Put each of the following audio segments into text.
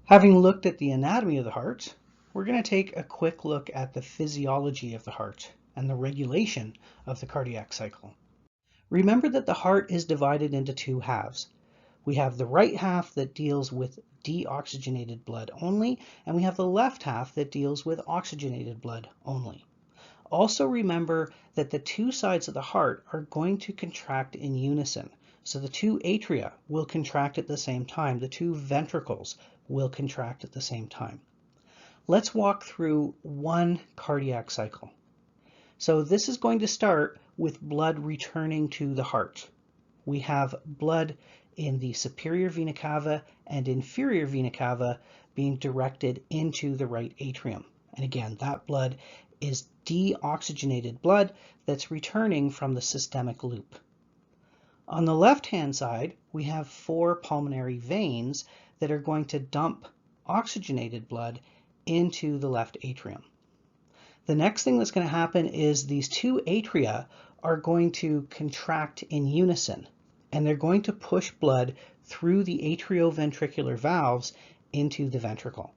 Having looked at the anatomy of the heart, we're going to take a quick look at the physiology of the heart and the regulation of the cardiac cycle. Remember that the heart is divided into two halves. We have the right half that deals with deoxygenated blood only, and we have the left half that deals with oxygenated blood only. Also remember that the two sides of the heart are going to contract in unison. So the two atria will contract at the same time. The two ventricles will contract at the same time. Let's walk through one cardiac cycle. So this is going to start with blood returning to the heart. We have blood in the superior vena cava and inferior vena cava being directed into the right atrium. And again, that blood is deoxygenated blood that's returning from the systemic loop. On the left-hand side, we have 4 pulmonary veins that are going to dump oxygenated blood into the left atrium. The next thing that's going to happen is these two atria are going to contract in unison, and they're going to push blood through the atrioventricular valves into the ventricle.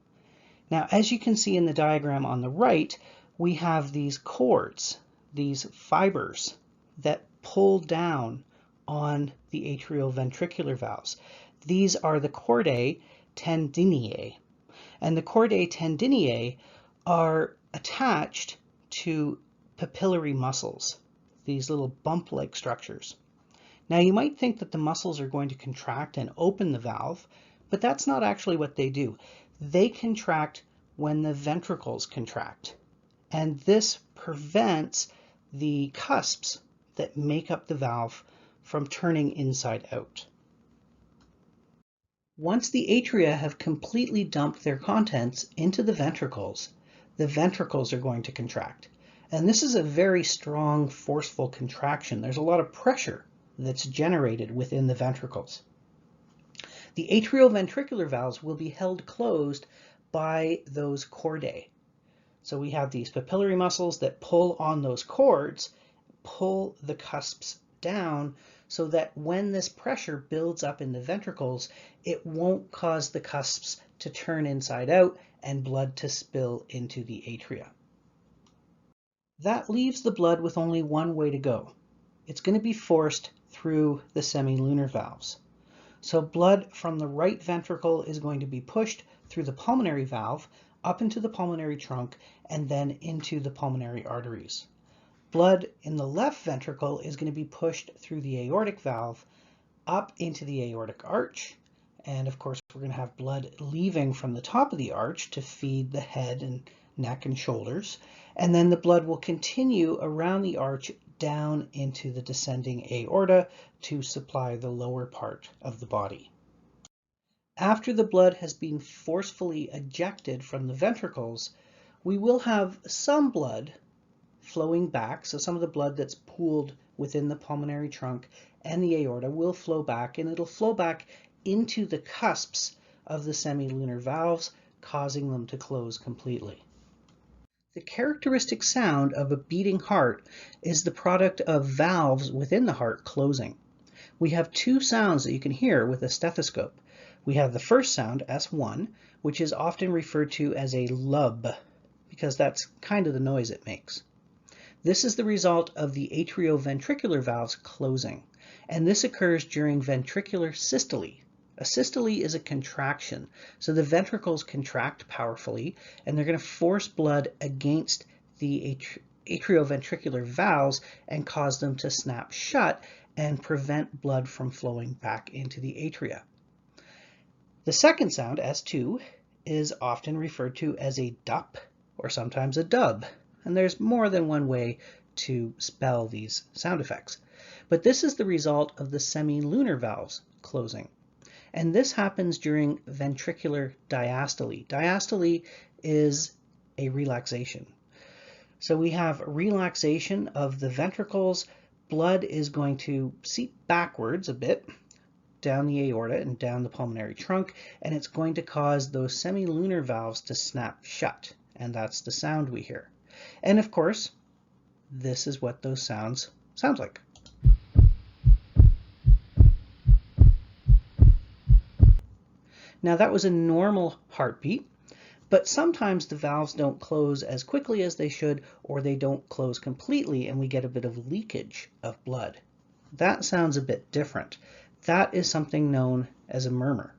Now, as you can see in the diagram on the right, we have these cords, these fibers that pull down on the atrioventricular valves. These are the chordae tendineae, and the chordae tendineae are attached to papillary muscles, these little bump-like structures. Now you might think that the muscles are going to contract and open the valve, but that's not actually what they do. They contract when the ventricles contract, and this prevents the cusps that make up the valve from turning inside out. Once the atria have completely dumped their contents into the ventricles are going to contract. And this is a very strong, forceful contraction. There's a lot of pressure that's generated within the ventricles. The atrioventricular valves will be held closed by those chordae. So we have these papillary muscles that pull on those cords, pull the cusps down so that when this pressure builds up in the ventricles, it won't cause the cusps to turn inside out and blood to spill into the atria. That leaves the blood with only one way to go. It's going to be forced through the semilunar valves. So blood from the right ventricle is going to be pushed through the pulmonary valve up into the pulmonary trunk and then into the pulmonary arteries. Blood in the left ventricle is going to be pushed through the aortic valve up into the aortic arch. And of course, we're going to have blood leaving from the top of the arch to feed the head and neck and shoulders. And then the blood will continue around the arch down into the descending aorta to supply the lower part of the body. After the blood has been forcefully ejected from the ventricles, we will have some blood flowing back. So some of the blood that's pooled within the pulmonary trunk and the aorta will flow back, and it'll flow back into the cusps of the semilunar valves, causing them to close completely. The characteristic sound of a beating heart is the product of valves within the heart closing. We have two sounds that you can hear with a stethoscope. We have the first sound, S1, which is often referred to as a lub, because that's kind of the noise it makes. This is the result of the atrioventricular valves closing, and this occurs during ventricular systole. A systole is a contraction, so the ventricles contract powerfully, and they're going to force blood against the atrioventricular valves and cause them to snap shut and prevent blood from flowing back into the atria. The second sound, S2, is often referred to as a dup or sometimes a dub, and there's more than one way to spell these sound effects. But this is the result of the semilunar valves closing. And this happens during ventricular diastole. Diastole is a relaxation. So we have relaxation of the ventricles. Blood is going to seep backwards a bit down the aorta and down the pulmonary trunk, and it's going to cause those semilunar valves to snap shut. And that's the sound we hear. And of course, this is what those sounds sound like. Now that was a normal heartbeat, but sometimes the valves don't close as quickly as they should, or they don't close completely and we get a bit of leakage of blood. That sounds a bit different. That is something known as a murmur.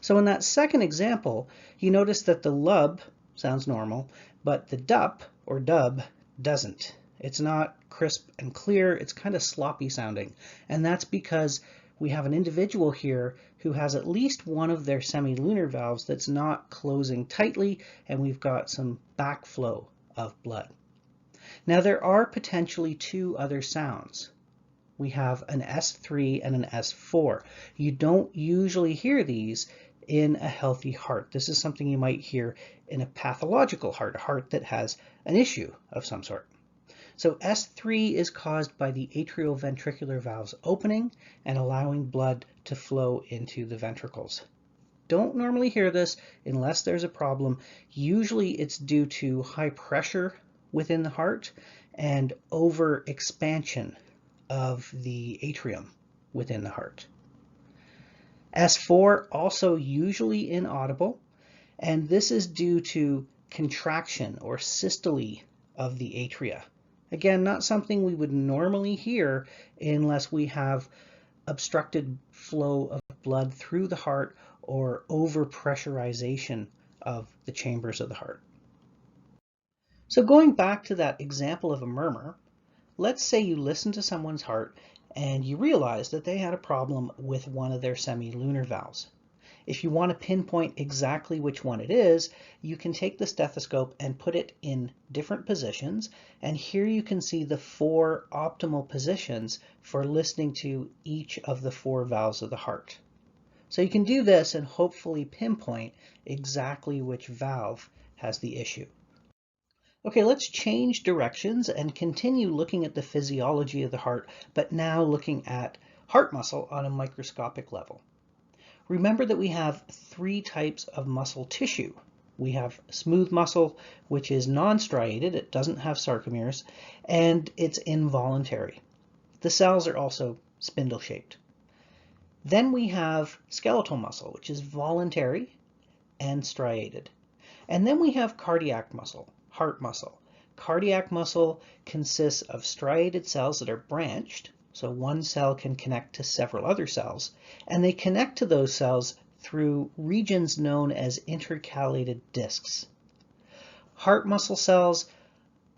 So in that second example, you notice that the lub sounds normal, but the dup or dub doesn't. It's not crisp and clear, it's kind of sloppy sounding. And that's because we have an individual here who has at least one of their semilunar valves that's not closing tightly, and we've got some backflow of blood. Now there are potentially two other sounds. We have an S3 and an S4. You don't usually hear these in a healthy heart. This is something you might hear in a pathological heart, a heart that has an issue of some sort. So S3 is caused by the atrioventricular valves opening and allowing blood to flow into the ventricles. Don't normally hear this unless there's a problem. Usually it's due to high pressure within the heart and over expansion of the atrium within the heart. S4 also usually inaudible, and this is due to contraction or systole of the atria. Again, not something we would normally hear unless we have obstructed flow of blood through the heart or overpressurization of the chambers of the heart. So going back to that example of a murmur, let's say you listen to someone's heart and you realize that they had a problem with one of their semilunar valves. If you want to pinpoint exactly which one it is, you can take the stethoscope and put it in different positions, and here you can see the 4 optimal positions for listening to each of the 4 valves of the heart. So you can do this and hopefully pinpoint exactly which valve has the issue. Okay, let's change directions and continue looking at the physiology of the heart, but now looking at heart muscle on a microscopic level. Remember that we have 3 types of muscle tissue. We have smooth muscle, which is non-striated, it doesn't have sarcomeres, and it's involuntary. The cells are also spindle-shaped. Then we have skeletal muscle, which is voluntary and striated. And then we have cardiac muscle, heart muscle. Cardiac muscle consists of striated cells that are branched, so one cell can connect to several other cells, and they connect to those cells through regions known as intercalated discs. Heart muscle cells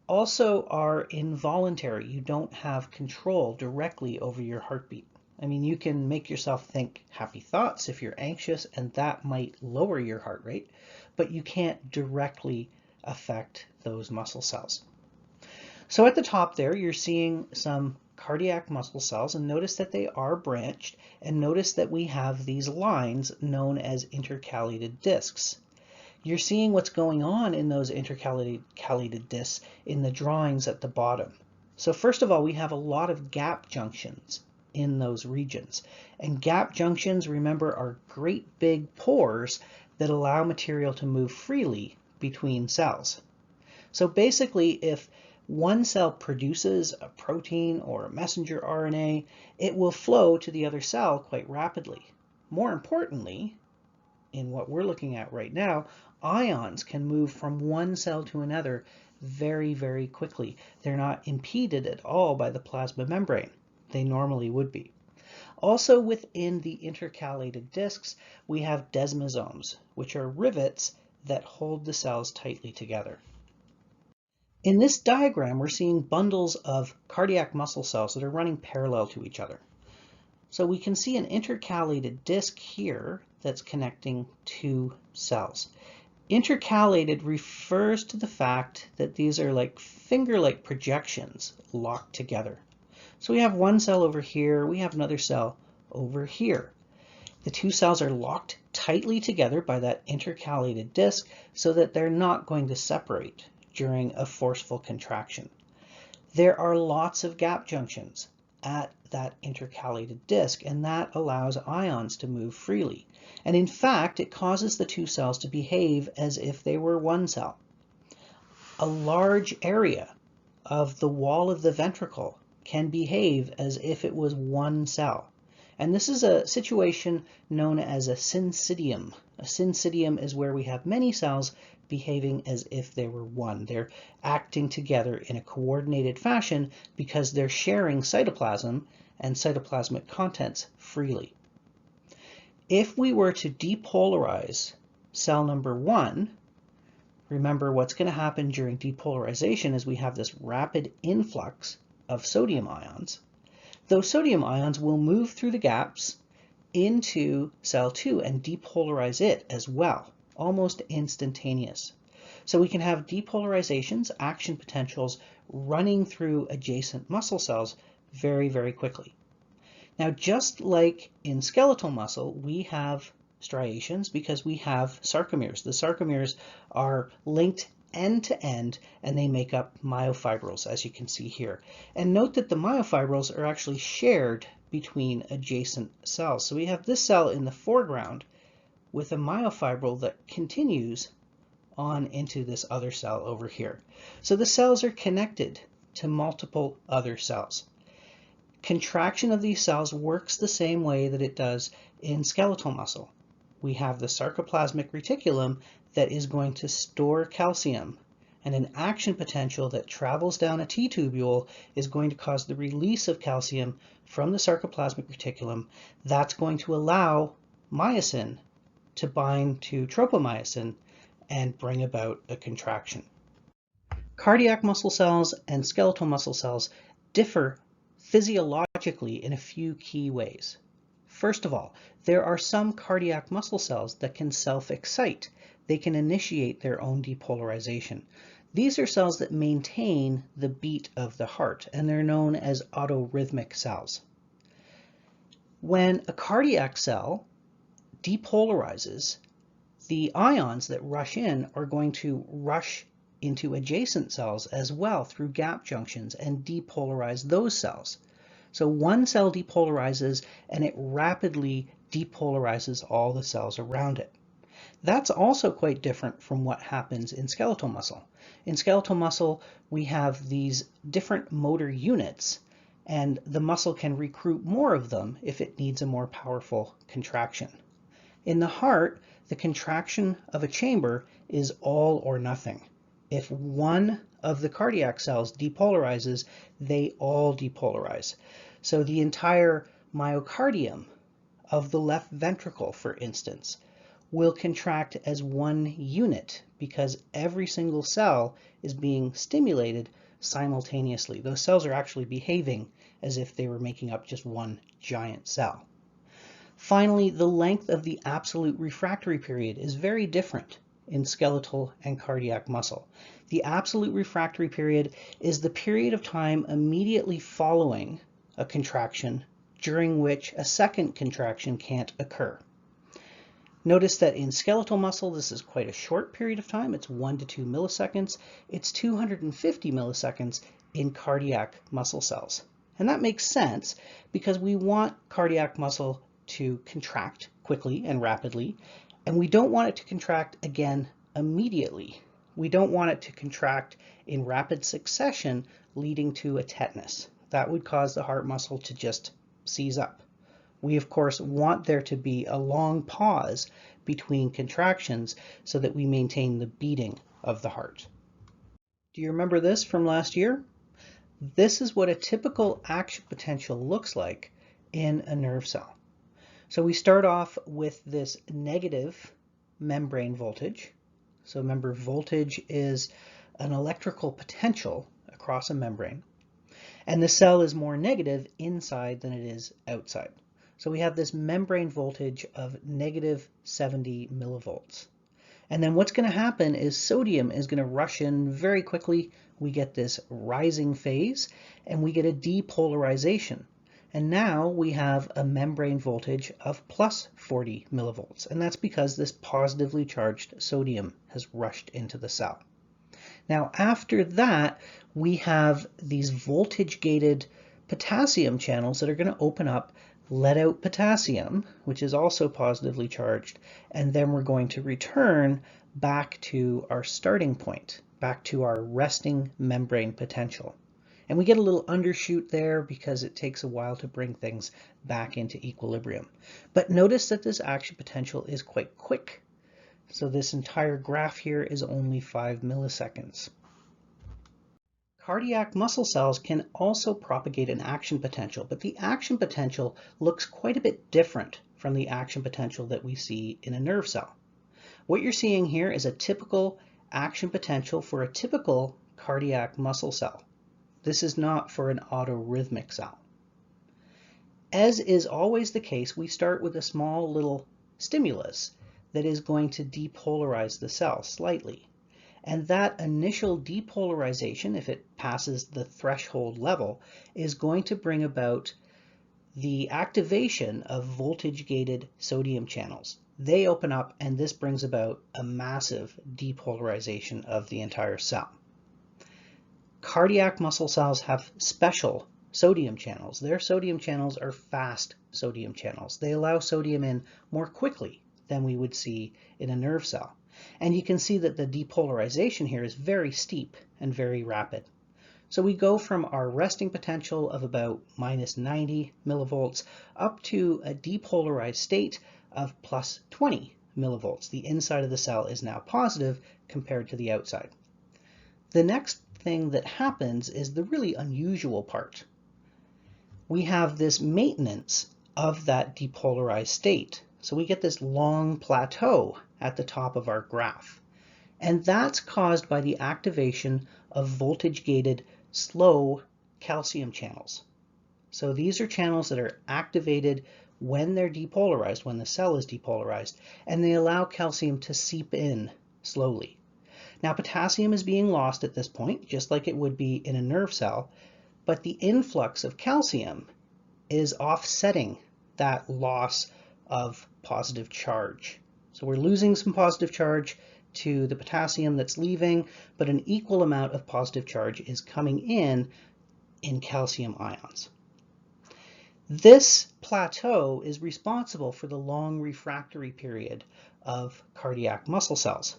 also are involuntary. You don't have control directly over your heartbeat. I mean, you can make yourself think happy thoughts if you're anxious, and that might lower your heart rate, but you can't directly affect those muscle cells. So at the top there, you're seeing some cardiac muscle cells, and notice that they are branched, and notice that we have these lines known as intercalated discs. You're seeing what's going on in those intercalated discs in the drawings at the bottom. So first of all, we have a lot of gap junctions in those regions. And gap junctions, remember, are great big pores that allow material to move freely between cells. So basically, if one cell produces a protein or a messenger RNA, it will flow to the other cell quite rapidly. More importantly, in what we're looking at right now, ions can move from one cell to another very, very quickly. They're not impeded at all by the plasma membrane. They normally would be. Also within the intercalated discs, we have desmosomes, which are rivets that hold the cells tightly together. In this diagram, we're seeing bundles of cardiac muscle cells that are running parallel to each other. So we can see an intercalated disc here that's connecting 2 cells. Intercalated refers to the fact that these are like finger-like projections locked together. So we have one cell over here, we have another cell over here. The 2 cells are locked tightly together by that intercalated disc so that they're not going to separate during a forceful contraction. There are lots of gap junctions at that intercalated disc, and that allows ions to move freely. And in fact, it causes the 2 cells to behave as if they were one cell. A large area of the wall of the ventricle can behave as if it was one cell. And this is a situation known as a syncytium. A syncytium is where we have many cells behaving as if they were one. They're acting together in a coordinated fashion because they're sharing cytoplasm and cytoplasmic contents freely. If we were to depolarize cell number 1, remember what's going to happen during depolarization is we have this rapid influx of sodium ions. Those sodium ions will move through the gaps into cell 2 and depolarize it as well, almost instantaneous. So we can have depolarizations, action potentials, running through adjacent muscle cells very, very quickly. Now, just like in skeletal muscle, we have striations because we have sarcomeres. The sarcomeres are linked end to end and they make up myofibrils, as you can see here. And note that the myofibrils are actually shared between adjacent cells. So we have this cell in the foreground with a myofibril that continues on into this other cell over here. So the cells are connected to multiple other cells. Contraction of these cells works the same way that it does in skeletal muscle. We have the sarcoplasmic reticulum that is going to store calcium, and an action potential that travels down a T-tubule is going to cause the release of calcium from the sarcoplasmic reticulum. That's going to allow myosin to bind to tropomyosin and bring about a contraction. Cardiac muscle cells and skeletal muscle cells differ physiologically in a few key ways. First of all, there are some cardiac muscle cells that can self-excite. They can initiate their own depolarization. These are cells that maintain the beat of the heart, and they're known as autorhythmic cells. When a cardiac cell depolarizes, the ions that rush in are going to rush into adjacent cells as well through gap junctions and depolarize those cells. So one cell depolarizes and it rapidly depolarizes all the cells around it. That's also quite different from what happens in skeletal muscle. In skeletal muscle, we have these different motor units, and the muscle can recruit more of them if it needs a more powerful contraction. In the heart, the contraction of a chamber is all or nothing. If one of the cardiac cells depolarizes, they all depolarize. So the entire myocardium of the left ventricle, for instance, will contract as one unit because every single cell is being stimulated simultaneously. Those cells are actually behaving as if they were making up just one giant cell. Finally, the length of the absolute refractory period is very different in skeletal and cardiac muscle. The absolute refractory period is the period of time immediately following a contraction during which a second contraction can't occur. Notice that in skeletal muscle, this is quite a short period of time. It's 1 to 2 milliseconds. It's 250 milliseconds in cardiac muscle cells. And that makes sense because we want cardiac muscle to contract quickly and rapidly, and we don't want it to contract again immediately. We don't want it to contract in rapid succession, leading to a tetanus. That would cause the heart muscle to just seize up. We, of course, want there to be a long pause between contractions so that we maintain the beating of the heart. Do you remember this from last year? This is what a typical action potential looks like in a nerve cell. So we start off with this negative membrane voltage. So remember, voltage is an electrical potential across a membrane. And the cell is more negative inside than it is outside. So we have this membrane voltage of negative 70 millivolts. And then what's going to happen is sodium is going to rush in very quickly. We get this rising phase and we get a depolarization. And now we have a membrane voltage of plus 40 millivolts. And that's because this positively charged sodium has rushed into the cell. Now after that, we have these voltage-gated potassium channels that are going to open up, let out potassium, which is also positively charged, and then we're going to return back to our starting point, back to our resting membrane potential. And we get a little undershoot there because it takes a while to bring things back into equilibrium. But notice that this action potential is quite quick. So this entire graph here is only 5 milliseconds. Cardiac muscle cells can also propagate an action potential, but the action potential looks quite a bit different from the action potential that we see in a nerve cell. What you're seeing here is a typical action potential for a typical cardiac muscle cell. This is not for an autorhythmic cell. As is always the case, we start with a small little stimulus that is going to depolarize the cell slightly. And that initial depolarization, if it passes the threshold level, is going to bring about the activation of voltage-gated sodium channels. They open up, and this brings about a massive depolarization of the entire cell. Cardiac muscle cells have special sodium channels. Their sodium channels are fast sodium channels. They allow sodium in more quickly than we would see in a nerve cell. And you can see that the depolarization here is very steep and very rapid. So we go from our resting potential of about minus 90 millivolts up to a depolarized state of plus 20 millivolts. The inside of the cell is now positive compared to the outside. The next thing that happens is the really unusual part. We have this maintenance of that depolarized state. So we get this long plateau at the top of our graph. And that's caused by the activation of voltage-gated slow calcium channels. So these are channels that are activated when they're depolarized, when the cell is depolarized, and they allow calcium to seep in slowly. Now, potassium is being lost at this point, just like it would be in a nerve cell, but the influx of calcium is offsetting that loss of positive charge. So we're losing some positive charge to the potassium that's leaving, but an equal amount of positive charge is coming in calcium ions. This plateau is responsible for the long refractory period of cardiac muscle cells.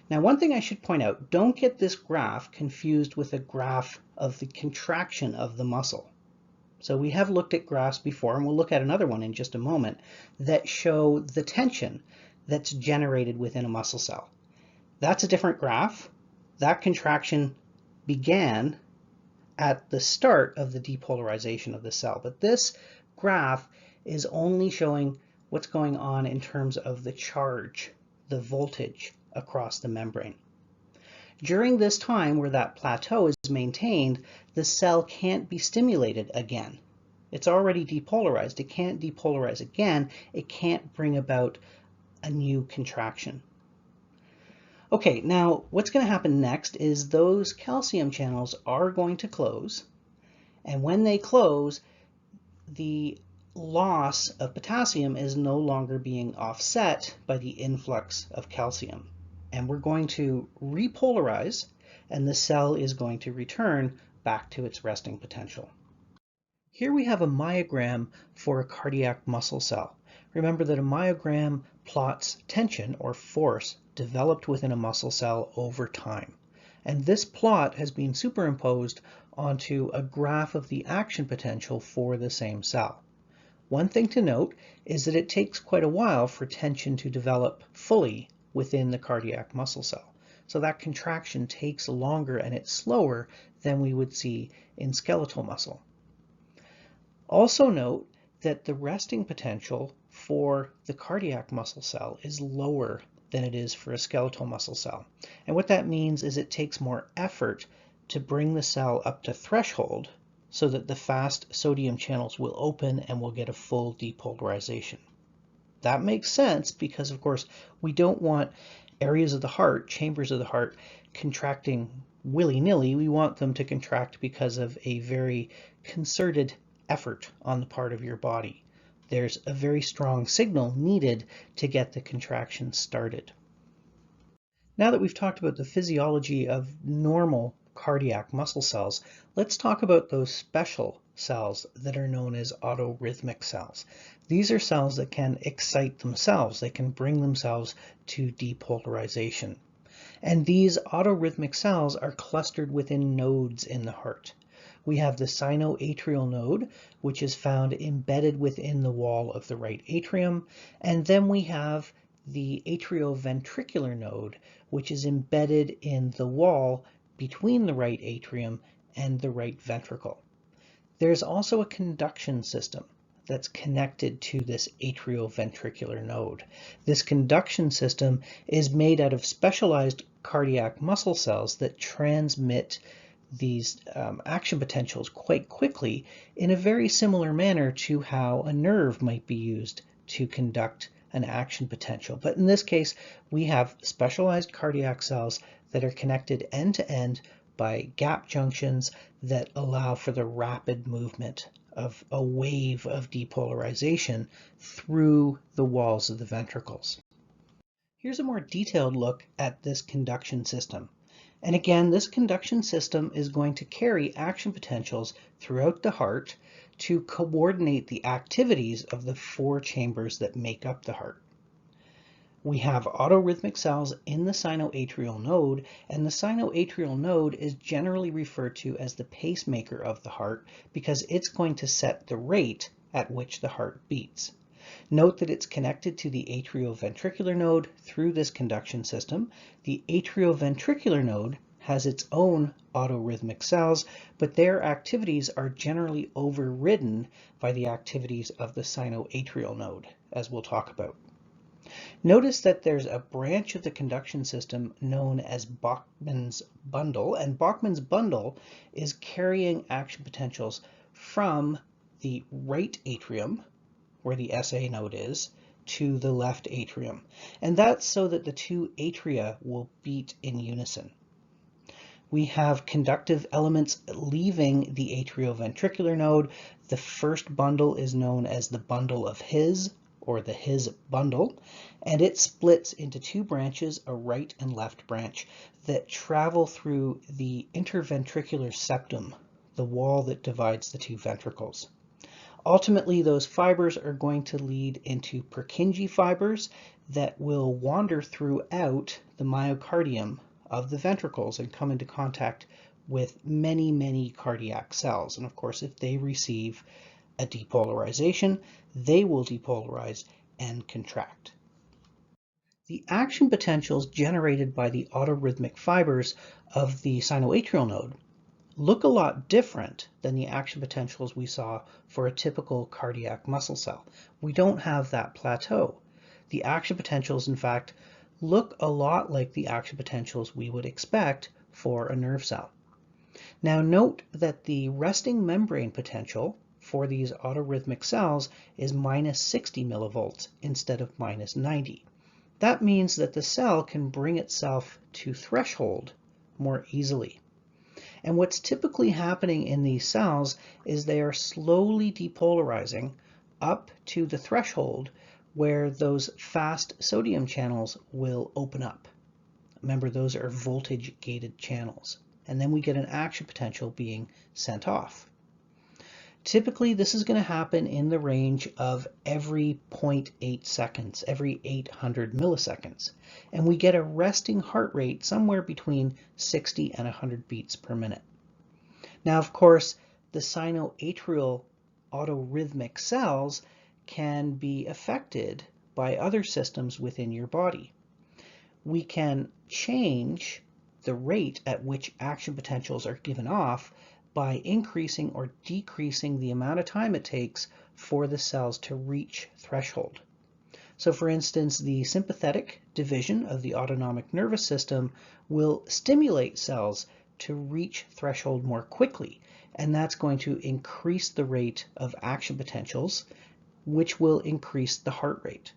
Now, one thing I should point out, don't get this graph confused with a graph of the contraction of the muscle. So we have looked at graphs before, and we'll look at another one in just a moment, that show the tension that's generated within a muscle cell. That's a different graph. That contraction began at the start of the depolarization of the cell. But this graph is only showing what's going on in terms of the charge, the voltage across the membrane. During this time where that plateau is maintained, the cell can't be stimulated again. It's already depolarized. It can't depolarize again. It can't bring about a new contraction. Okay, now what's going to happen next is those calcium channels are going to close, and when they close, the loss of potassium is no longer being offset by the influx of calcium. And we're going to repolarize, and the cell is going to return back to its resting potential. Here we have a myogram for a cardiac muscle cell. Remember that a myogram plots tension or force developed within a muscle cell over time. And this plot has been superimposed onto a graph of the action potential for the same cell. One thing to note is that it takes quite a while for tension to develop fully within the cardiac muscle cell. So that contraction takes longer and it's slower than we would see in skeletal muscle. Also note that the resting potential for the cardiac muscle cell is lower than it is for a skeletal muscle cell. And what that means is it takes more effort to bring the cell up to threshold so that the fast sodium channels will open and we'll get a full depolarization. That makes sense because, of course, we don't want areas of the heart, chambers of the heart, contracting willy-nilly. We want them to contract because of a very concerted effort on the part of your body. There's a very strong signal needed to get the contraction started. Now that we've talked about the physiology of normal cardiac muscle cells, let's talk about those special cells that are known as autorhythmic cells. These are cells that can excite themselves. They can bring themselves to depolarization. And these autorhythmic cells are clustered within nodes in the heart. We have the sinoatrial node, which is found embedded within the wall of the right atrium, and then we have the atrioventricular node, which is embedded in the wall between the right atrium and the right ventricle. There's also a conduction system that's connected to this atrioventricular node. This conduction system is made out of specialized cardiac muscle cells that transmit these action potentials quite quickly in a very similar manner to how a nerve might be used to conduct an action potential. But in this case, we have specialized cardiac cells that are connected end to end by gap junctions that allow for the rapid movement of a wave of depolarization through the walls of the ventricles. Here's a more detailed look at this conduction system. And again, this conduction system is going to carry action potentials throughout the heart to coordinate the activities of the 4 chambers that make up the heart. We have autorhythmic cells in the sinoatrial node, and the sinoatrial node is generally referred to as the pacemaker of the heart because it's going to set the rate at which the heart beats. Note that it's connected to the atrioventricular node through this conduction system. The atrioventricular node has its own autorhythmic cells, but their activities are generally overridden by the activities of the sinoatrial node, as we'll talk about. Notice that there's a branch of the conduction system known as Bachmann's bundle, and Bachmann's bundle is carrying action potentials from the right atrium, where the SA node is, to the left atrium. And that's so that the 2 atria will beat in unison. We have conductive elements leaving the atrioventricular node. The first bundle is known as the bundle of His, or the His bundle, and it splits into 2 branches, a right and left branch, that travel through the interventricular septum, the wall that divides the 2 ventricles. Ultimately, those fibers are going to lead into Purkinje fibers that will wander throughout the myocardium of the ventricles and come into contact with many, many cardiac cells. And of course, if they receive a depolarization, they will depolarize and contract. The action potentials generated by the autorhythmic fibers of the sinoatrial node look a lot different than the action potentials we saw for a typical cardiac muscle cell. We don't have that plateau. The action potentials, in fact, look a lot like the action potentials we would expect for a nerve cell. Now note that the resting membrane potential for these autorhythmic cells is minus 60 millivolts instead of minus 90. That means that the cell can bring itself to threshold more easily. And what's typically happening in these cells is they are slowly depolarizing up to the threshold where those fast sodium channels will open up. Remember, those are voltage-gated channels. And then we get an action potential being sent off. Typically, this is going to happen in the range of every 0.8 seconds, every 800 milliseconds. And we get a resting heart rate somewhere between 60 and 100 beats per minute. Now, of course, the sinoatrial autorhythmic cells can be affected by other systems within your body. We can change the rate at which action potentials are given off by increasing or decreasing the amount of time it takes for the cells to reach threshold. So for instance, the sympathetic division of the autonomic nervous system will stimulate cells to reach threshold more quickly, and that's going to increase the rate of action potentials, which will increase the heart rate.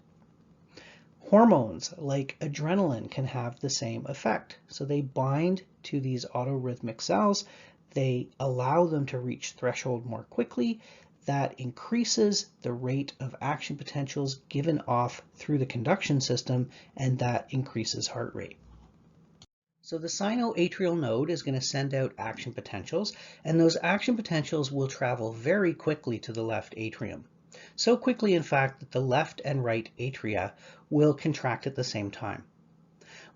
Hormones like adrenaline can have the same effect. So they bind to these autorhythmic cells, they allow them to reach threshold more quickly. That increases the rate of action potentials given off through the conduction system, and that increases heart rate. So the sinoatrial node is going to send out action potentials, and those action potentials will travel very quickly to the left atrium. So quickly, in fact, that the left and right atria will contract at the same time.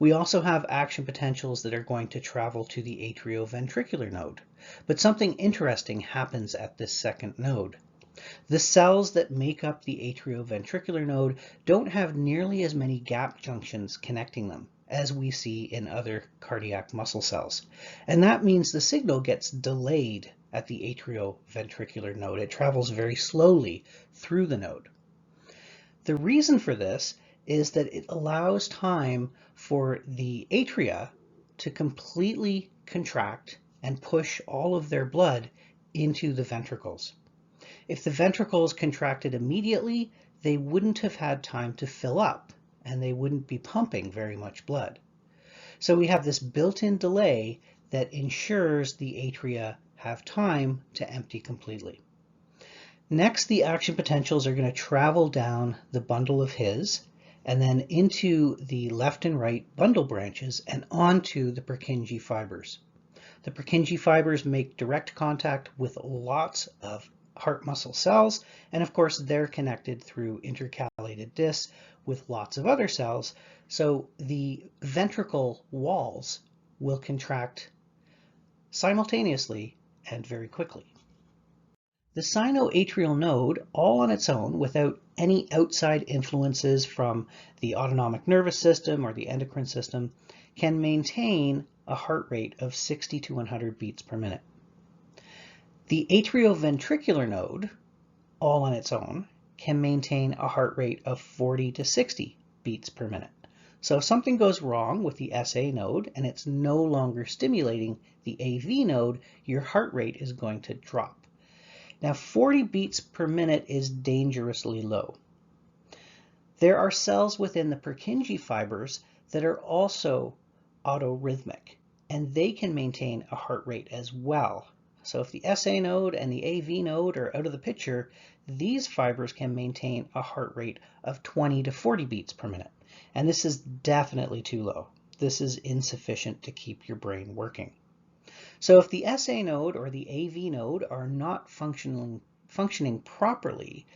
We also have action potentials that are going to travel to the atrioventricular node. But something interesting happens at this second node. The cells that make up the atrioventricular node don't have nearly as many gap junctions connecting them as we see in other cardiac muscle cells. And that means the signal gets delayed at the atrioventricular node. It travels very slowly through the node. The reason for this is that it allows time for the atria to completely contract and push all of their blood into the ventricles. If the ventricles contracted immediately, they wouldn't have had time to fill up, and they wouldn't be pumping very much blood. So we have this built-in delay that ensures the atria have time to empty completely. Next, the action potentials are going to travel down the bundle of His, and then into the left and right bundle branches and onto the Purkinje fibers. The Purkinje fibers make direct contact with lots of heart muscle cells, and of course they're connected through intercalated discs with lots of other cells, so the ventricle walls will contract simultaneously and very quickly. The sinoatrial node, all on its own, without any outside influences from the autonomic nervous system or the endocrine system, can maintain a heart rate of 60 to 100 beats per minute. The atrioventricular node, all on its own, can maintain a heart rate of 40 to 60 beats per minute. So if something goes wrong with the SA node and it's no longer stimulating the AV node, your heart rate is going to drop. Now 40 beats per minute is dangerously low. There are cells within the Purkinje fibers that are also autorhythmic, and they can maintain a heart rate as well. So if the SA node and the AV node are out of the picture, these fibers can maintain a heart rate of 20 to 40 beats per minute. And this is definitely too low. This is insufficient to keep your brain working. So if the SA node or the AV node are not functioning properly,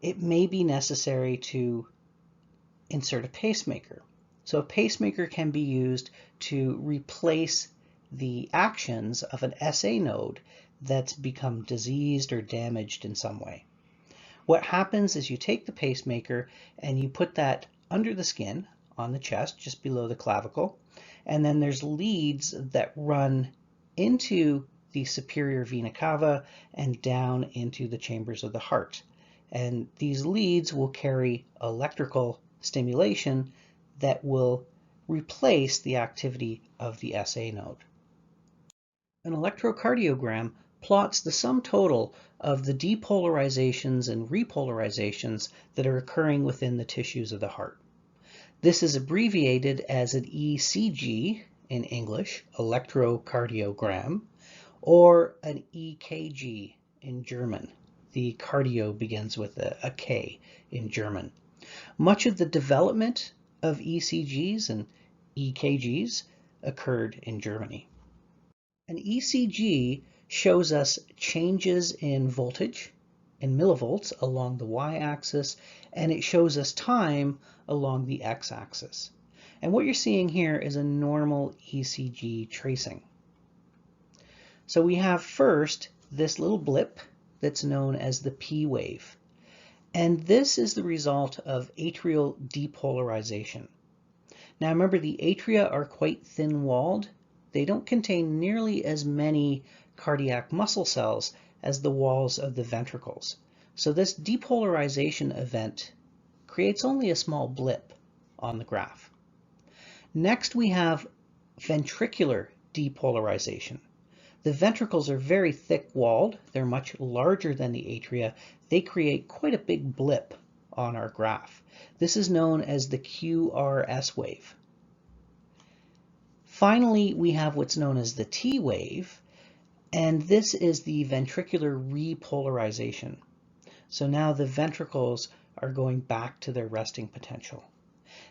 it may be necessary to insert a pacemaker. So a pacemaker can be used to replace the actions of an SA node that's become diseased or damaged in some way. What happens is you take the pacemaker and you put that under the skin on the chest, just below the clavicle, and then there's leads that run into the superior vena cava and down into the chambers of the heart. And these leads will carry electrical stimulation that will replace the activity of the SA node. An electrocardiogram plots the sum total of the depolarizations and repolarizations that are occurring within the tissues of the heart. This is abbreviated as an ECG in English, electrocardiogram, or an EKG in German. The cardio begins with a K in German. Much of the development of ECGs and EKGs occurred in Germany. An ECG shows us changes in voltage in millivolts along the y-axis, and it shows us time along the x-axis. And what you're seeing here is a normal ECG tracing. So we have first this little blip that's known as the P wave. And this is the result of atrial depolarization. Now remember, the atria are quite thin-walled. They don't contain nearly as many cardiac muscle cells as the walls of the ventricles. So this depolarization event creates only a small blip on the graph. Next, we have ventricular depolarization. The ventricles are very thick-walled. They're much larger than the atria. They create quite a big blip on our graph. This is known as the QRS wave. Finally, we have what's known as the T wave, and this is the ventricular repolarization. So now the ventricles are going back to their resting potential.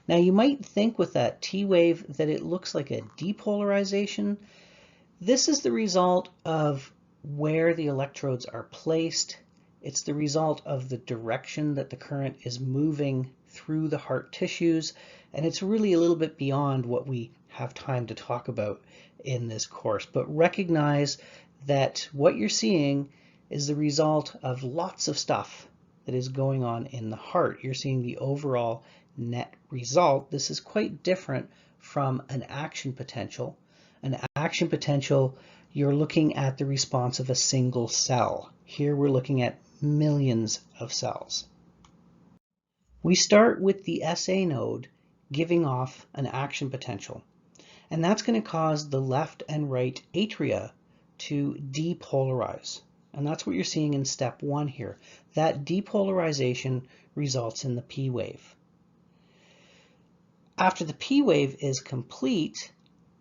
Now you might think with that T wave that it looks like a depolarization. This is the result of where the electrodes are placed It's the result of the direction that the current is moving through the heart tissues, and it's really a little bit beyond what we have time to talk about in this course. But recognize that what you're seeing is the result of lots of stuff that is going on in the heart. You're seeing the overall net result. This is quite different from an action potential. An action potential, you're looking at the response of a single cell. Here we're looking at millions of cells. We start with the SA node giving off an action potential, and that's going to cause the left and right atria to depolarize. And that's what you're seeing in step 1 here. That depolarization results in the P wave. After the P wave is complete,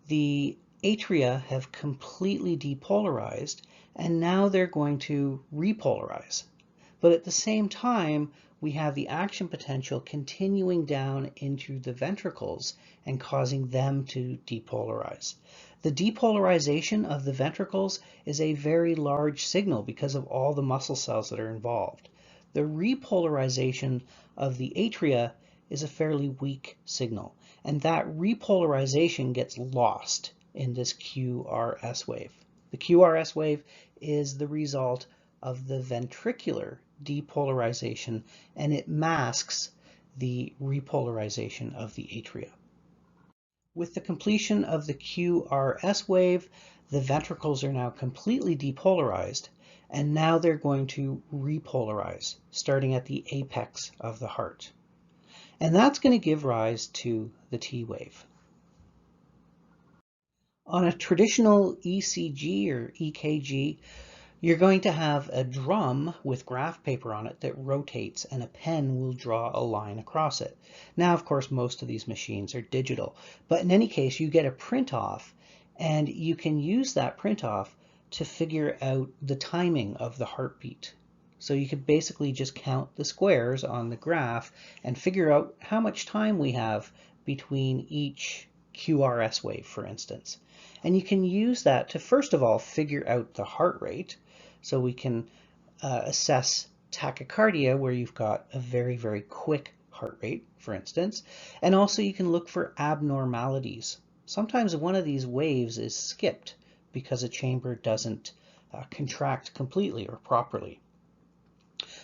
the atria have completely depolarized, and now they're going to repolarize. But at the same time, we have the action potential continuing down into the ventricles and causing them to depolarize. The depolarization of the ventricles is a very large signal because of all the muscle cells that are involved. The repolarization of the atria is a fairly weak signal, and that repolarization gets lost in this QRS wave. The QRS wave is the result of the ventricular depolarization, and it masks the repolarization of the atria. With the completion of the QRS wave, the ventricles are now completely depolarized, and now they're going to repolarize, starting at the apex of the heart. And that's going to give rise to the T wave. On a traditional ECG or EKG, you're going to have a drum with graph paper on it that rotates, and a pen will draw a line across it. Now, of course, most of these machines are digital, but in any case, you get a print off, and you can use that print off to figure out the timing of the heartbeat. So you could basically just count the squares on the graph and figure out how much time we have between each QRS wave, for instance. And you can use that to, first of all, figure out the heart rate. So we can assess tachycardia, where you've got a very, very quick heart rate, for instance. And also you can look for abnormalities. Sometimes one of these waves is skipped because a chamber doesn't contract completely or properly.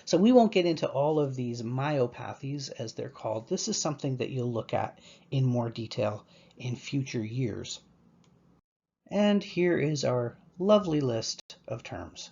So we won't get into all of these myopathies, as they're called. This is something that you'll look at in more detail in future years. And here is our lovely list of terms.